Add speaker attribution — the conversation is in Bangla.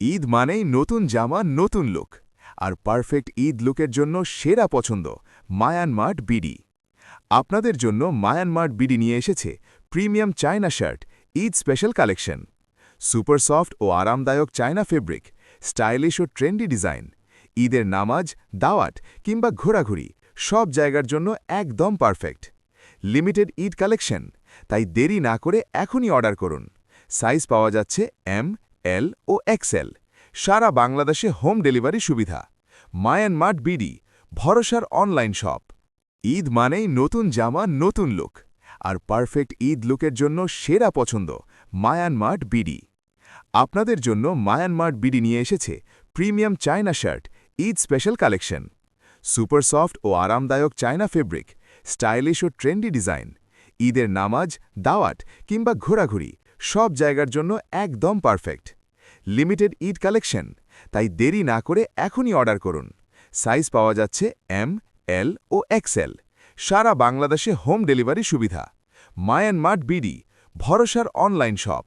Speaker 1: ঈদ মানেই নতুন জামা নতুন লুক আর পারফেক্ট ঈদ লুকের জন্য সেরা পছন্দ মায়ানমার্ট বিডি। আপনাদের জন্য মায়ানমার্ট বিডি নিয়ে এসেছে premium China shirt Eid special collection. Super soft ও আরামদায়ক চায়না ফেব্রিক, স্টাইলিশ ও ট্রেন্ডি ডিজাইন, ঈদের নামাজ, দাওয়াত কিংবা ঘোরাঘুরি সব জায়গার জন্য একদম পারফেক্ট। লিমিটেড ঈদ কালেকশন, তাই দেরি না করে এখনই অর্ডার করুন। সাইজ পাওয়া যাচ্ছে এম, এল ও এক্সএল। সারা বাংলাদেশে হোম ডেলিভারি সুবিধা। মায়ানমার্ট বিডি, ভরসার অনলাইন শপ। ঈদ মানেই নতুন জামা নতুন লুক আর পারফেক্ট ঈদ লুকের জন্য সেরা পছন্দ মায়ানমার্ট বিডি। আপনাদের জন্য মায়ানমার্ট বিডি নিয়ে এসেছে premium China shirt Eid special collection. Super soft ও আরামদায়ক চায়না ফেব্রিক, স্টাইলিশ ও ট্রেন্ডি ডিজাইন, ঈদের নামাজ, দাওয়াত কিংবা ঘোরাঘুরি সব জায়গার জন্য একদম পারফেক্ট। লিমিটেড ঈদ কালেকশন, তাই দেরি না করে এখনই অর্ডার করুন। সাইজ পাওয়া যাচ্ছে এম, এল ও এক্সএল। সারা বাংলাদেশে হোম ডেলিভারি সুবিধা। মায়ানমার্ট বিডি, ভরসার অনলাইন শপ।